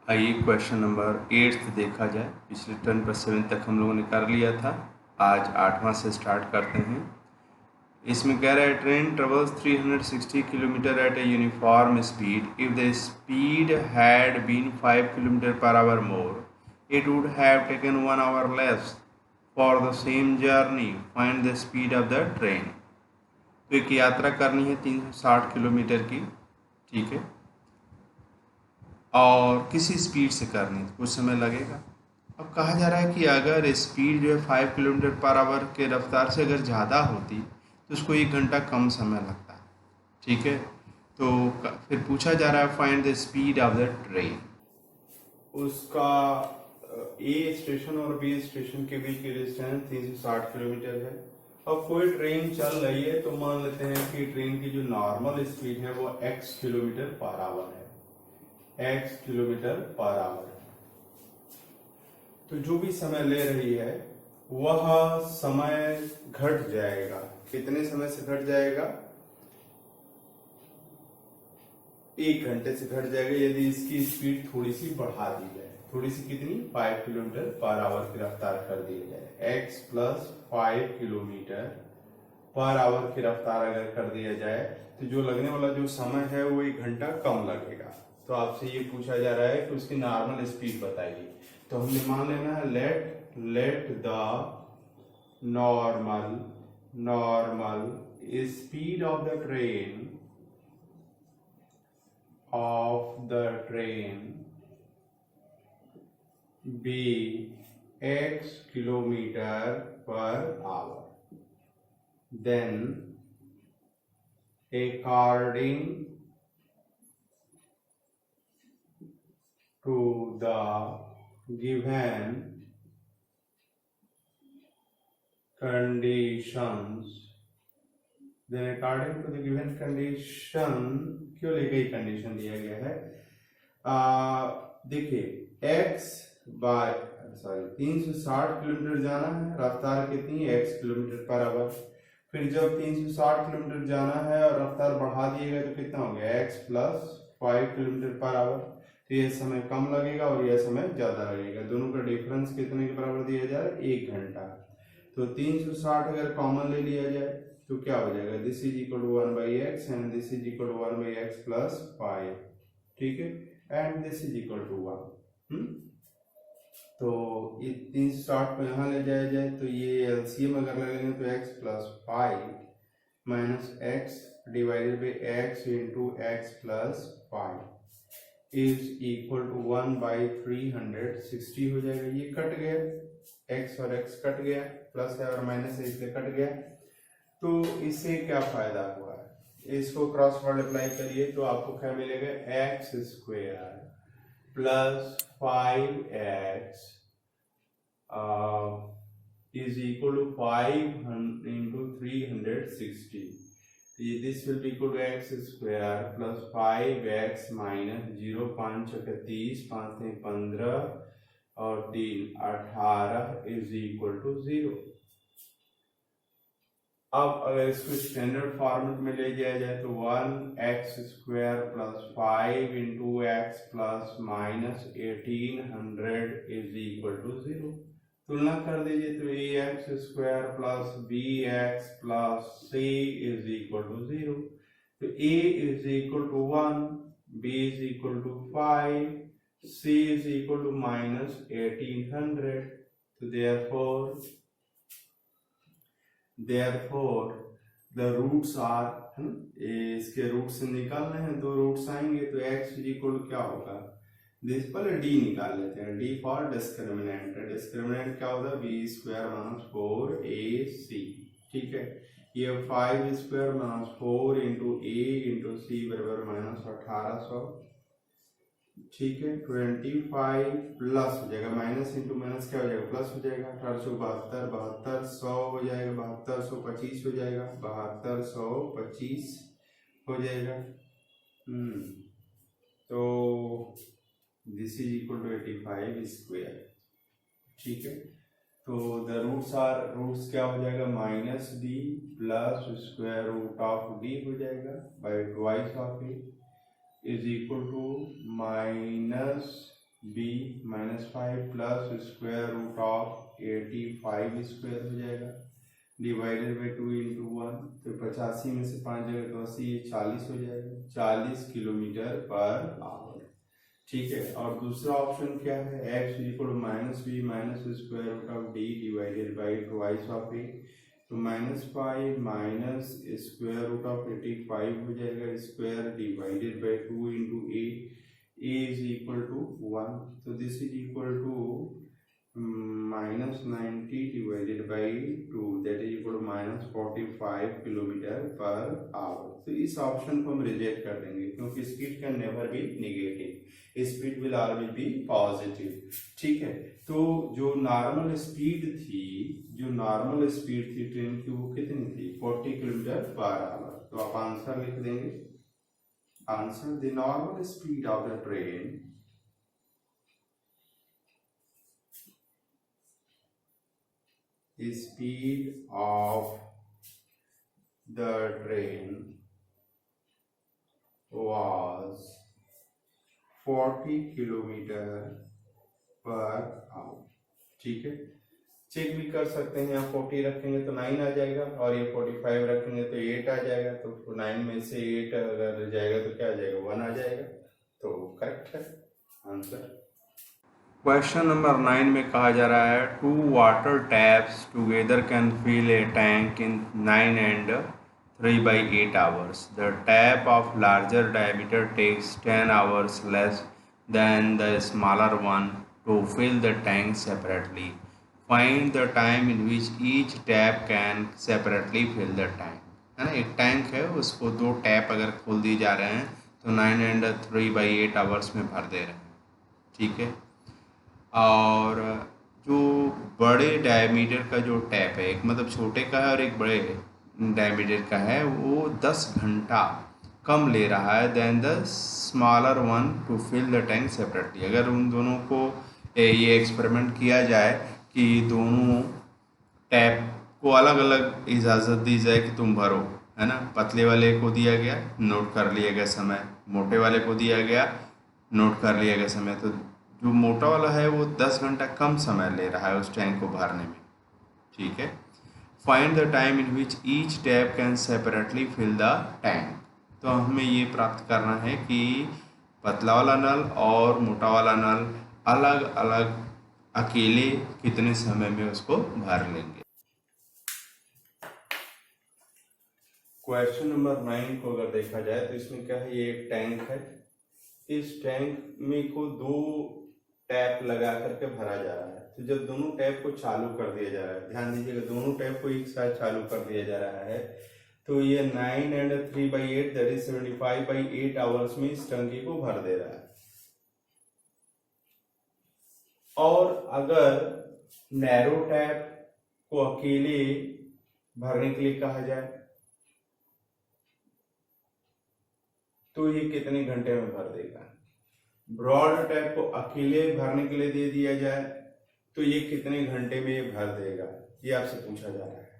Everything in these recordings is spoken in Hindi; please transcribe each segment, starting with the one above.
आइए क्वेश्चन नंबर 8 देखा जाए। पिछले टर्न पर 7 तक हम लोगों ने कर लिया था, आज 8वां से स्टार्ट करते हैं। इसमें कह रहा है train travels 360 kilometre at a uniform speed. If the speed had been 5 kilometre per hour more it would have taken 1 hour less for the same journey. Find the speed of the train. तो एक यात्रा करनी है 360 किलोमीटर की, ठीक है, और किसी स्पीड से करनी है, कुछ समय लगेगा। अब कहा जा रहा है कि अगर स्पीड जो है 5 किलोमीटर पर आवर के रफ्तार से अगर ज़्यादा होती तो उसको 1 घंटा कम समय लगता है, ठीक है। तो फिर पूछा जा रहा है find the speed of the train. उसका ए स्टेशन और बी स्टेशन के बीच की डिस्टेंस 360 किलोमीटर है। अब कोई ट्रेन चल रही है तो मान लेते हैं कि ट्रेन की जो नॉर्मल स्पीड है वो x किलोमीटर पर आवर है, x किलोमीटर पर आवर। तो जो भी समय ले रही है वह समय घट जाएगा। कितने समय से घट जाएगा? 1 घंटे से घट जाएगा यदि इसकी स्पीड थोड़ी सी बढ़ा दी जाए। थोड़ी सी कितनी? 5 किलोमीटर पर आवर की रफ्तार कर दी जाए। x plus 5 kilometre per our की रफ्तार अगर कर दिया जाए तो जो लगने वाला जो समय है वो 1 घंटा कम लगेगा। तो आपसे ये पूछा जा रहा है कि उसकी नॉर्मल स्पीड बताइए। तो हमने मान लेना है let the normal speed of the train be x kilometre per hour. Then according to the given conditions, क्यों लेके ही कंडीशन दिया गया है? देखिए x बाय 360 किलोमीटर जाना है, रफ्तार कितनी है? x kilometre per our. फिर जब 360 किलोमीटर जाना है और रफ्तार बढ़ा दिएगा तो कितना हो गया? x plus 5 kilometre per hour. तो यह समय कम लगेगा और यह समय ज्यादा लगेगा। दोनों का डिफरेंस कितने के बराबर दिया जा रहा है? 1 घंटा। तो 360 अगर कॉमन ले लिया जाए तो क्या हो जाएगा? This is equal to 1/x and this is equal to 1/x plus 5, ठीक है, and this is equal to 1। तो ये 360 को यहाँ ले जाया जाए तो ये एलसीएम अगर लगेंगे तो x plus 5 minus x divided by x into x plus 5 is equal to 1/360 हो जाएगा। ये कट गया, x और x कट गया, प्लस है और माइनस है इसलिए कट गया। तो इससे क्या फायदा हुआ है? इसको क्रॉस मल्टीप्लाई करिए तो आपको क्या मिलेगा? X square plus 5x is equal to 5 into 360. This will be equal to x square plus 5x minus 0 5 31 5 15 और 3 18 is equal to 0। अब अगर इसको स्टैंडर्ड फॉर्मेट में ले जाया जाए तो 1x square plus 5 into x plus minus 1800 is equal to 0। तुलना कर दीजिए तो ax square plus bx plus c is equal to 0। तो a is equal to 1, b is equal to 5, c is equal to minus 1800। तो therefore the roots are, है ना, इसके रूट से निकालने हैं, दो रूट्स आएंगे तो x इज इक्वल टू क्या होगा? दिस पहले d निकाल लेते हैं, d फॉर डिस्क्रिमिनेंट। डिस्क्रिमिनेंट क्या होता है? b स्क्वायर माइनस 4ac, ठीक है। ये 5 square minus 4 into a into c बराबर माइनस 1800, ठीक है। 25 प्लस हो जाएगा, माइनस इंटू माइनस क्या हो जाएगा? प्लस हो जाएगा। 1872 7200 हो जाएगा, 7225 हो जाएगा, 7225 हो जाएगा। तो this is equal to 85 square, ठीक है। तो द रूट्स क्या हो जाएगा? Minus D plus square root of D हो जाएगा by twice of A is equal to minus B -5 plus square root of 85 square हो जाएगा डिवाइडेड बाई 2 इंटू 1, तो 85 में से 5 जगह तो 80, ये 40 हो जाएगा, 40 किलोमीटर पर आवर। ठीक है, और दूसरा ऑप्शन क्या है, x equal minus B minus square root of D divided by twice of A, तो -5 माइनस स्क्वायर रूट ऑफ 85 हो जाएगा square divided by 2 into A is equal to 1, तो this is equal to -90 divided by 2 that is equal to -45 kilometre per hour. तो इस ऑप्शन को हम रिजेक्ट कर देंगे क्योंकि speed can never be negative, speed will always be positive. ठीक है, तो जो नॉर्मल स्पीड थी ट्रेन की वो कितनी थी, 40 किलोमीटर पर आवर। तो आप आंसर लिख देंगे, answer the normal speed of the train speed of the train was 40 kilometre per our. ठीक है, चेक भी कर सकते हैं, यहाँ 40 रखेंगे तो 9 आ जाएगा और ये 45 रखेंगे तो 8 आ जाएगा, तो 9 में से 8 अगर जाएगा तो क्या आ जाएगा, 1 आ जाएगा, तो करेक्ट है आंसर। क्वेश्चन नंबर 9 में कहा जा रहा है 2 water taps together can fill a tank in 9 and 3/8 hours. The tap of larger diameter takes 10 hours less than the smaller one to fill the tank separately. Find the time in which each tap can separately fill the tank. है ना, एक टैंक है उसको 2 टैप अगर खोल दिए जा रहे हैं तो 9 and 3/8 hours में भर दे रहे हैं। ठीक है, और जो बड़े डायमीटर का जो टैप है, एक मतलब छोटे का है और एक बड़े डायमीटर का है, वो 10 घंटा कम ले रहा है then the smaller one to fill the tank separately. अगर उन दोनों को ये एक्सपेरिमेंट किया जाए कि दोनों टैप को अलग अलग इजाज़त दी जाए कि तुम भरो, है ना, पतले वाले को दिया गया, नोट कर लिया गया समय, मोटे वाले को दिया गया, नोट कर लिया गया समय, तो जो मोटा वाला है वो 10 घंटा कम समय ले रहा है उस टैंक को भरने में। ठीक है, find the time in which each tap can separately fill the tank. तो हमें ये प्राप्त करना है कि पतला वाला नल और मोटा वाला नल अलग अलग अकेले कितने समय में उसको भर लेंगे। क्वेश्चन नंबर 9 को अगर देखा जाए तो इसमें क्या है, ये एक टैंक है, इस टैंक में को 2 टैप लगा करके भरा जा रहा है। तो जब दोनों टैप को चालू कर दिया जा रहा है, ध्यान दीजिएगा, दोनों टैप को एक साथ चालू कर दिया जा रहा है, तो ये 9 and 3/8 दैट इज 75/8 आवर्स में इस टंकी को भर दे रहा है। और अगर नैरो टैप को अकेले भरने के लिए कहा जाए तो ये कितने घंटे में भर देगा। ब्रॉड टैप को अकेले भरने के लिए दे दिया जाए तो ये कितने घंटे में ये भर देगा, ये आपसे पूछा जा रहा है।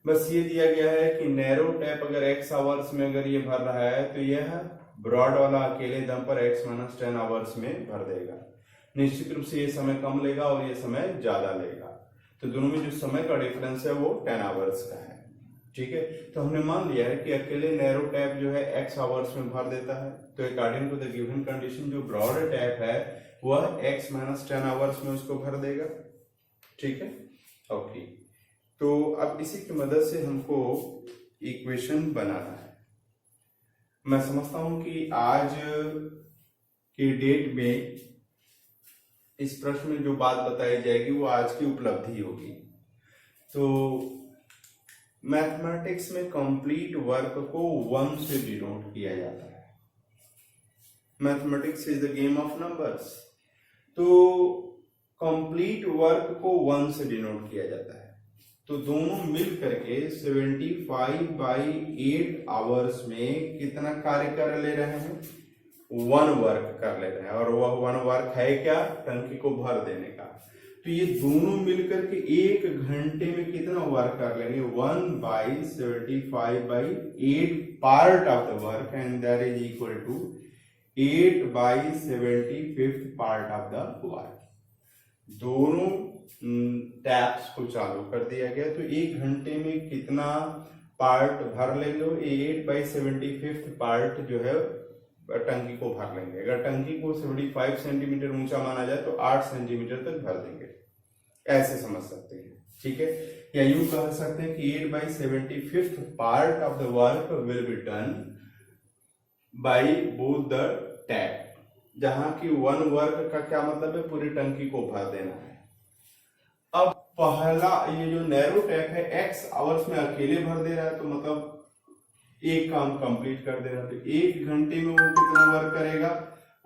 बस ये दिया गया है कि नैरो टैप अगर x आवर्स में अगर ये भर रहा है तो यह ब्रॉड वाला अकेले दम पर x - 10 आवर्स में भर देगा। निश्चित रूप से ये समय कम लेगा और ये समय ज्यादा लेगा, तो दोनों में जो समय का डिफरेंस है वो 10 आवर्स का है। ठीक है, तो हमने मान लिया है कि अकेले नैरो टैप जो है x आवर्स में भर देता है, तो according to the given condition जो ब्रॉड टैप है वह x - 10 आवर्स में उसको भर देगा। ठीक है, ओके, तो अब इसी की मदद से हमको इक्वेशन बनाना है। मैं समझता हूं कि आज के डेट में इस प्रश्न में जो बात बताई जाएगी वो आज की उपलब्धि होगी। तो मैथमेटिक्स में कंप्लीट वर्क को 1 से डिनोट किया जाता है। Mathematics is the game of numbers, तो कंप्लीट वर्क को 1 से डिनोट किया जाता है। तो दोनों मिल करके 75/8 आवर्स में कितना कार्य कर ले रहे हैं, 1 वर्क कर ले रहे हैं, और वह 1 वर्क है क्या, टंकी को भर देने का। तो ये दोनों मिलकर के 1 घंटे में कितना वर्क कर लेंगे, 1/75/8 part of the work, and that is equal to 8/75 part of the work. दोनों टैप्स को चालू कर दिया गया, तो 1 घंटे में कितना पार्ट भर लेंगे? 8/75 पार्ट जो है टंकी को भर लेंगे। अगर टंकी को 75 सेंटीमीटर ऊंचा माना जाए तो 8 सेंटीमीटर तक भर देंगे, ऐसे समझ सकते हैं। ठीक है, या यूं कह सकते हैं कि 8/75 part of the work will be done by both the tap, जहां की वन वर्क का क्या मतलब है? पूरी टंकी को भर देना है। अब पहला ये जो नैरो टैप है x आवर्स में अकेले भर दे रहा है, तो मतलब एक काम कंप्लीट कर दे रहा है। तो 1 घंटे में वो कितना वर्क करेगा?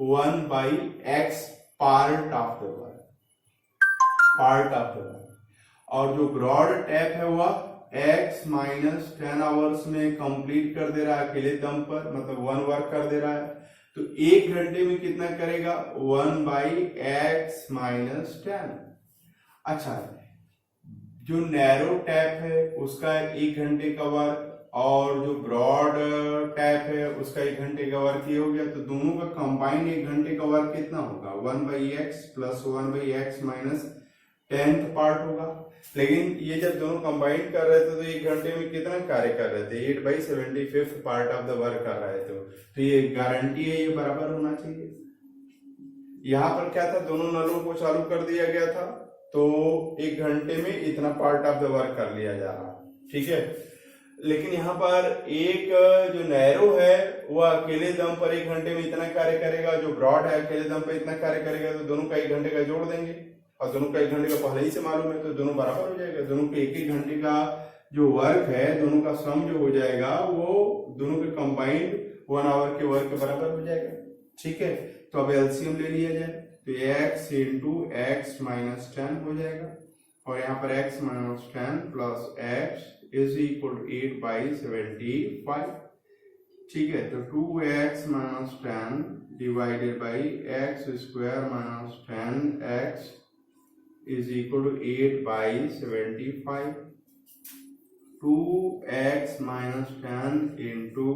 1/x part of the work, part of the work. और जो ब्रॉड टैप है वह x माइनस 10 आवर्स में कंप्लीट कर दे रहा है अकेले दम पर, मतलब 1 वर्क कर दे रहा है। तो 1 घंटे में कितना करेगा? 1/x minus 10। अच्छा, जो नैरो टैप है उसका 1 घंटे का वर्क और जो ब्रॉड टैप है उसका 1 घंटे का वर्क, ये हो गया। तो दोनों का कंबाइंड 1 घंटे का वर्क कितना होगा? 1/x plus 1/x minus 10th part होगा। लेकिन ये जब दोनों कंबाइंड कर रहे थे तो 1 घंटे में कितना कार्य कर रहे थे? 8/75 पार्ट ऑफ द वर्क कर रहे थे। तो ये गारंटी है, ये बराबर होना चाहिए। यहाँ पर क्या था? दोनों नलों को चालू कर दिया गया था, तो 1 घंटे में इतना पार्ट ऑफ द वर्क कर लिया जा रहा। ठीक है, लेकिन यहाँ पर एक जो नैरो है वो अकेले दम पर 1 घंटे में इतना कार्य करेगा, जो ब्रॉड है अकेले दम पर इतना कार्य करेगा। तो दोनों का 1 घंटे का जोड़ देंगे, और दोनों का 1 घंटे का पहले ही से मालूम है, तो दोनों बराबर हो जाएगा। दोनों के 1 घंटे का जो वर्क है, दोनों का सम जो हो जाएगा वो दोनों के कंबाइंड 1 आवर के वर्क के बराबर हो जाएगा। ठीक है, तो अब एलसीएम ले लिया जाए, तो x इंटू एक्स माइनस 10 हो जाएगा, और यहाँ पर x minus 10 plus x is equal to 8/75। ठीक है, तो 2x minus 10 divided by x square minus 10x is equal to 8/75. 2x minus 10 into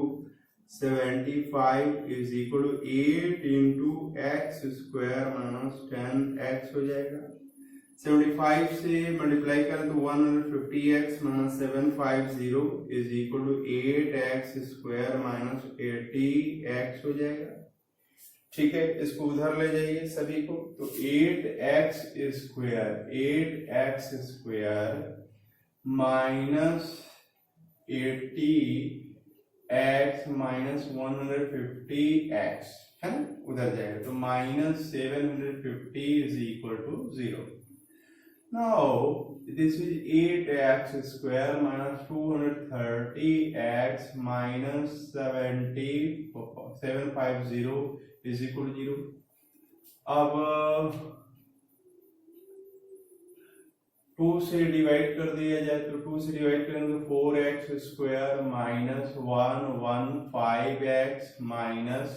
75 is equal to 8 into x square minus 10x हो जाएगा। 75 से मल्टीप्लाई करें तो 150x minus 750 is equal to 8x square minus 80x हो जाएगा। ठीक है, इसको उधर ले जाइए सभी को, तो 8x square minus 80x minus 150x है ना, उधर जाएगा। तो minus 750 is equal to 0। Now this is 8x square minus 230x minus 750 is equal to 0। अब 2 से डिवाइड कर दिया जाए, तो 2 से डिवाइड करेंगे तो 4x square minus 115x minus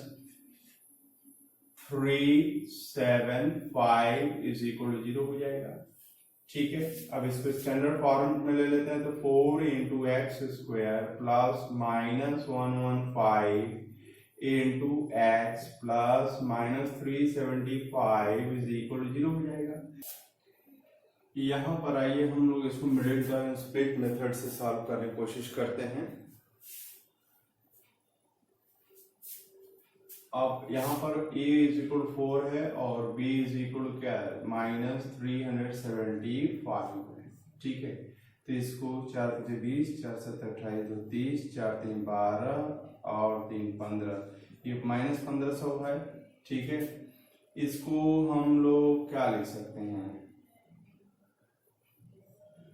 375 is equal to 0 हो जाएगा। ठीक है, अब इसको स्टैंडर्ड फॉर्म में ले लेते हैं, तो 4 into x square plus minus 115 into x plus minus 375 is equal to 0 हो जाएगा। यहाँ पर आइए हम लोग इसको मिडिल टर्म स्प्लिट मेथड से सॉल्व करने की कोशिश करते हैं। अब यहाँ पर a इज इक्वल टू 4 है और b इज इक्वल टू क्या है? माइनस 375 है। ठीक है, तो इसको 4 से 20, 4 से 28, 30, 4 3 12 और 3 15, ये माइनस 1500 है। ठीक है, इसको हम लोग क्या लिख सकते हैं?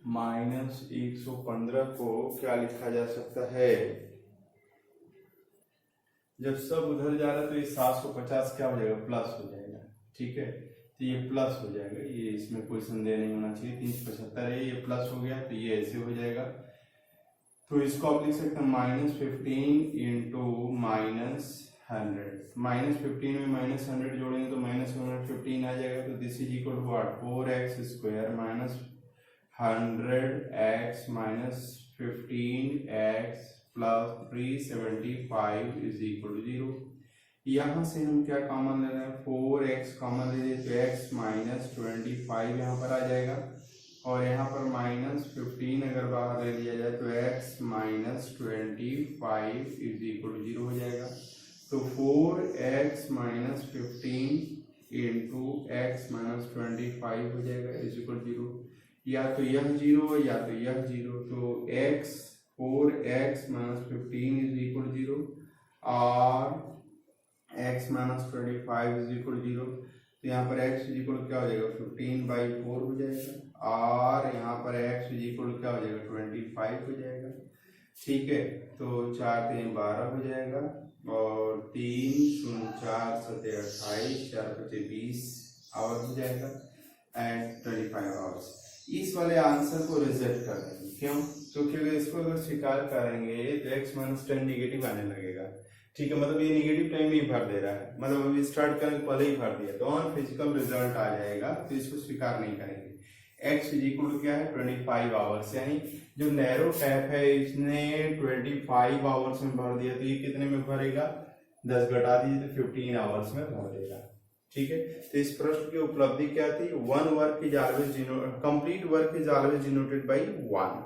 माइनस 115 को क्या लिखा जा सकता है? जब सब उधर जा रहा है तो ये 750 क्या हो जाएगा? प्लस हो जाएगा। ठीक है, तो ये प्लस हो जाएगा, ये इसमें कोई संदेह नहीं होना चाहिए। 375 है, ये प्लस हो गया तो ये ऐसे हो जाएगा। तो इसको आप लिख सकते हैं माइनस 15 इंटू माइनस 100। माइनस 15 में माइनस 100 जोड़ेंगे तो माइनस 115 आ जाएगा। तो this is equal to what? 4x square minus 100x minus 15x plus 375 is equal to 0। यहाँ से हम क्या कॉमन ले रहे हैं, 4x कॉमन ले लें तो x माइनस 25 यहाँ पर आ जाएगा, और यहाँ पर माइनस 15 अगर बाहर ले लिया जाए तो x minus 25 is equal to 0 हो जाएगा। तो 4x minus 15 into x minus 25 हो जाएगा इज इक्वल 0। या तो यह 0 या तो यह 0, तो x 4x minus 15 is equal 0 और x माइनस 25 इज इक्वल 0। तो यहाँ पर x इज इक्वल क्या हो जाएगा, 15/4 हो जाएगा, और यहाँ पर x इज इक्वल क्या हो जाएगा, 25 हो जाएगा। ठीक है, तो 4 3 12 हो जाएगा, और 3 0 4 7 28 4 5 20 आवर हो जाएगा एंड 25 आवर्स। इस वाले आंसर को रिजेक्ट कर देंगे, क्यों? क्योंकि अगर इसको अगर स्वीकार करेंगे तो x माइनस 10 निगेटिव आने लगेगा। ठीक है, मतलब ये निगेटिव टाइम ही भर दे रहा है, मतलब अभी स्टार्ट करने के पहले ही भर दिया, तो ऑन फिजिकल रिजल्ट आ जाएगा, तो इसको स्वीकार नहीं करेंगे। x इज इक्वल टू क्या है, 25 आवर्स, यानी जो नैरो टैप है इसने 25 आवर्स में भर दिया, तो ये कितने में भरेगा, 10 घटा दीजिए तो 15 आवर्स में भर देगा। ठीक है, तो इस प्रश्न की उपलब्धि क्या थी, complete work is always denoted by 1।